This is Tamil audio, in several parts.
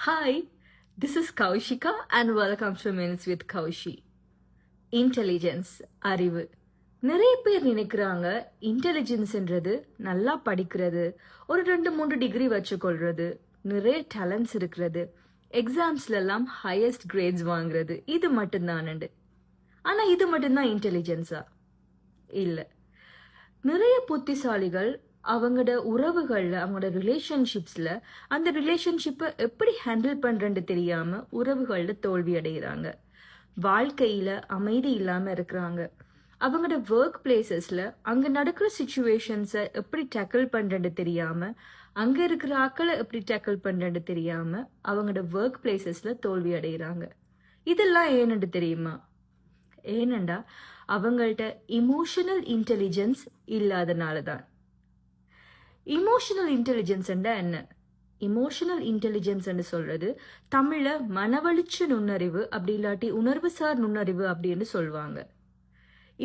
Hi, this is Kaushika and welcome to Minutes with Kaushi. Intelligence, அறிவு. நிறைய பேர் நினைக்கிறாங்க இன்டெலிஜென்ஸ்ன்றது நல்லா படிக்கிறது, ஒரு 2-3 டிகிரி வச்சுக்கொள்றது, நிறைய டேலண்ட்ஸ் இருக்கிறது, எக்ஸாம்ஸ்ல எல்லாம் ஹையஸ்ட் கிரேட்ஸ் வாங்குறது, இது மட்டும்தானு. ஆனா இது மட்டும்தான் இன்டெலிஜென்ஸா? இல்ல. நிறைய புத்திசாலிகள் அவங்களோட உறவுகள்ல, அவங்களோட ரிலேஷன்ஷிப்ஸ்ல அந்த ரிலேஷன்ஷிப்பை எப்படி ஹேண்டில் பண்றேன்னு தெரியாம உறவுகள்ல தோல்வி அடைகிறாங்க. வாழ்க்கையில அமைதி இல்லாம இருக்கிறாங்க. அவங்களோட ஒர்க் பிளேசஸ்ல அங்க நடக்கிற சிச்சுவேஷன்ஸை எப்படி டேக்கிள் பண்றேன்னு தெரியாம, அங்க இருக்கிற ஆக்களை எப்படி டேக்கிள் பண்றேன்னு தெரியாம அவங்களோட ஒர்க் பிளேசஸ்ல தோல்வி அடைகிறாங்க. இதெல்லாம் ஏன்னு தெரியுமா? ஏனண்டா அவங்கள்ட்ட இமோஷனல் இன்டெலிஜென்ஸ் இல்லாதனால தான். இமோஷனல் இன்டெலிஜென்ஸ் என்ன? இமோஷனல் இன்டெலிஜென்ஸ் சொல்றது தமிழ்ல மனவழிச்சு நுண்ணறிவு, அப்படி இல்லாட்டி உணர்வுசார் நுண்ணறிவு அப்படின்னு சொல்லுவாங்க.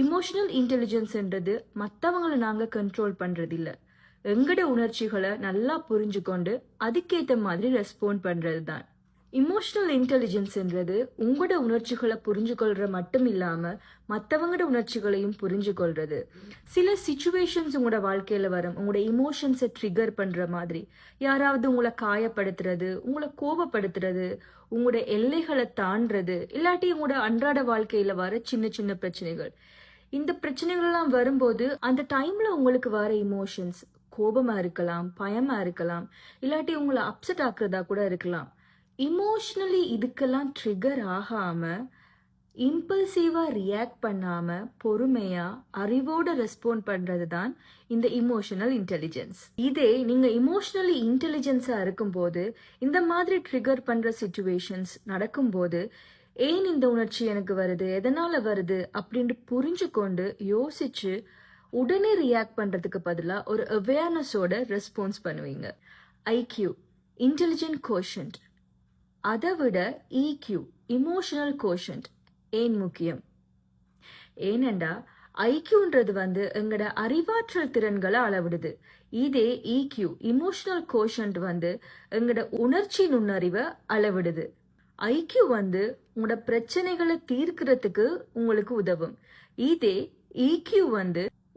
இமோஷனல் இன்டெலிஜென்ஸ்ன்றது மற்றவங்களை நாங்க கண்ட்ரோல் பண்றது இல்ல, எங்கட உணர்ச்சிகளை நல்லா புரிஞ்சுக்கொண்டு அதுக்கேற்ற மாதிரி ரெஸ்பாண்ட் பண்றது தான். இமோஷனல் இன்டெலிஜென்ஸ்ன்றது உங்களோட உணர்ச்சிகளை புரிஞ்சு கொள்ற மட்டும் இல்லாம மற்றவங்களோட உணர்ச்சிகளையும் புரிஞ்சு கொள்றது. சில சிச்சுவேஷன்ஸ் உங்களோட வாழ்க்கையில வரும், உங்களோட இமோஷன்ஸை ட்ரிகர் பண்ற மாதிரி. யாராவது உங்களை காயப்படுத்துறது, உங்களை கோபப்படுத்துறது, உங்களோட எல்லைகளை தாண்டது, இல்லாட்டி உங்களோட அன்றாட வாழ்க்கையில வர சின்ன சின்ன பிரச்சனைகள். இந்த பிரச்சனைகள் எல்லாம் வரும்போது அந்த டைம்ல உங்களுக்கு வர இமோஷன்ஸ் கோபமா இருக்கலாம், பயமா இருக்கலாம், இல்லாட்டி உங்களை அப்செட் ஆக்குறதா கூட இருக்கலாம். இமோஷனலி இதுக்கெல்லாம் ட்ரிகர் ஆகாம, இம்பல்சிவா ரியாக்ட் பண்ணாம, பொறுமையா அறிவோட ரெஸ்பாண்ட் பண்றது தான் இந்த இமோஷனல் இன்டெலிஜென்ஸ். இதே நீங்க இமோஷனலி இன்டெலிஜென்ஸா இருக்கும்போது, இந்த மாதிரி ட்ரிகர் பண்ற சிச்சுவேஷன்ஸ் நடக்கும்போது, ஏன் இந்த உணர்ச்சி எனக்கு வருது, எதனால வருது அப்படின்னு புரிஞ்சு கொண்டு யோசிச்சு உடனே ரியாக்ட் பண்றதுக்கு பதிலா ஒரு அவேர்னஸோட ரெஸ்பான்ஸ் பண்ணுவீங்க. ஐக்யூ, இன்டெலிஜென்ட் கோஷன்ட், அதை விட இக்யூ, இமோஷனல் கோஷன்ட் ஏன் முக்கியம்? ஏனண்டா ஐக்யூன்றது எங்கட அறிவாற்றல் திறன்களை அளவிடுது. இதே இக்யூ, இமோஷனல் கோஷன்ட் எங்கட உணர்ச்சி நுண்ணறிவை அளவிடுது. ஐக்யூ உங்களோட பிரச்சனைகளை தீர்க்கிறதுக்கு உங்களுக்கு உதவும். இதே இக்யூ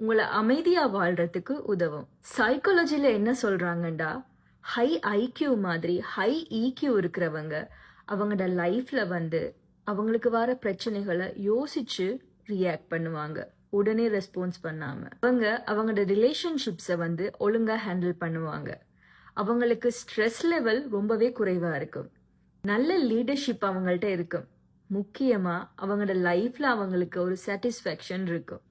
உங்களை அமைதியா வாழ்றதுக்கு உதவும். சைக்காலஜில என்ன சொல்றாங்கண்டா, ஹை ஐக்யூ மாதிரி ஹை இக்யூ இருக்கிறவங்க அவங்களோட லைஃப்ல அவங்களுக்கு வர பிரச்சனைகளை யோசிச்சு ரியாக்ட் பண்ணுவாங்க, உடனே ரெஸ்பான்ஸ் பண்ணாம. அவங்களோட ரிலேஷன்ஷிப்ஸை ஒழுங்கா ஹேண்டில் பண்ணுவாங்க. அவங்களுக்கு ஸ்ட்ரெஸ் லெவல் ரொம்பவே குறைவா இருக்கும். நல்ல லீடர்ஷிப் அவங்கள்ட்ட இருக்கும். முக்கியமா அவங்களோட லைஃப்ல அவங்களுக்கு ஒரு சாட்டிஸ்ஃபேக்ஷன் இருக்கும்.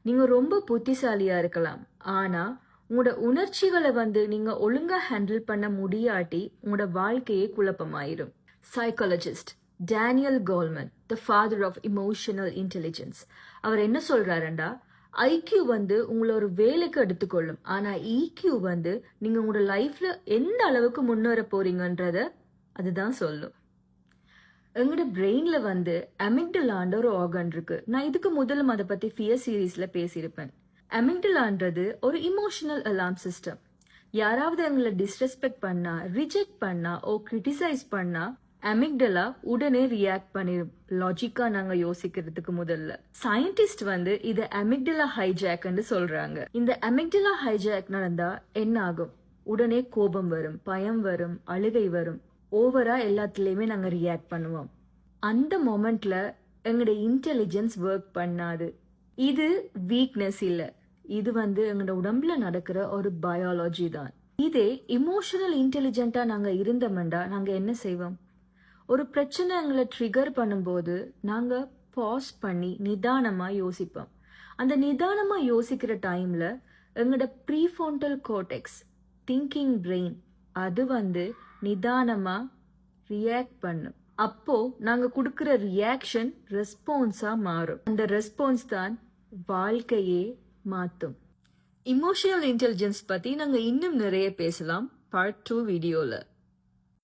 நீங்க ரொம்ப புத்திசாலியா இருக்கலாம், ஆனா உங்களோட உணர்ச்சிகளை நீங்க ஒழுங்கா ஹேண்டில் பண்ண முடியாட்டி உங்களோட வாழ்க்கையே குழப்பமாயிரும். Psychologist Daniel Goleman, the father of emotional intelligence, அவர் என்ன சொல்றாருண்டா, ஐக்யூ உங்களை ஒரு வேலைக்கு எடுத்துக்கொள்ளும், ஆனா இக்யூ நீங்க உங்களோட லைஃப்ல எந்த அளவுக்கு முன்னேற போறீங்கன்றத அதுதான் சொல்லும். எங்களோட பிரெயின்ல அமிக்டலான்ற ஒரு ஆர்கன் இருக்கு. நான் இதுக்கு முதலும் அதை பத்தி ஃபியர் சீரீஸ்ல பேசியிருப்பேன். அமிக்டலான்றது ஒரு இமோஷனல் அலார்ம் சிஸ்டம். யாராவது எங்களை டிஸ்ரெஸ்பெக்ட் பண்ணா, ரிஜெக்ட் பண்ணா, கிரிட்டிசைஸ் பண்ணா அமிக்டலா உடனே ரியாக்ட் பண்ணிடும். லாஜிக்கா நாங்க யோசிக்கிறதுக்கு முதல்ல. சயின்டிஸ்ட் இது அமிக்டலா ஹைஜாக்னு சொல்றாங்க. இந்த அமிக்டலா ஹைஜாக் நடந்தா என்ன ஆகும்? உடனே கோபம் வரும், பயம் வரும், அழுகை வரும். ஓவரா எல்லாத்துலயுமே நாங்க ரியாக்ட் பண்ணுவோம். அந்த மொமெண்ட்ல எங்களோட இன்டெலிஜென்ஸ் ஒர்க் பண்ணாது. இது வீக்னஸ் இல்ல, இது எங்களோட உடம்புல நடக்கிற ஒரு பயாலஜி தான். இதே இமோஷனல் இன்டெலிஜென்ட்டா நாங்க இருந்தோம்டா நாங்க என்ன செய்வோம்? ஒரு பிரச்சனை எங்களை ட்ரிகர் பண்ணும்போது நாங்க பாஸ் பண்ணி நிதானமா யோசிப்போம். அந்த நிதானமா யோசிக்கிற டைம்ல எங்களோட ப்ரீஃப்ரான்டல் கோர்டெக்ஸ், திங்கிங் பிரெயின், அது நிதானமா ரியாக்ட் பண்ணும். அப்போ நாங்க கொடுக்கிற ரியாக்ஷன் ரெஸ்பான்ஸா மாறும். அந்த ரெஸ்பான்ஸ் தான் வாழ்க்கையே மாத்தும். இமோஷனல் இன்டெலிஜென்ஸ் பத்தி நாங்க இன்னும் நிறைய பேசலாம் பார்ட் 2 வீடியோல.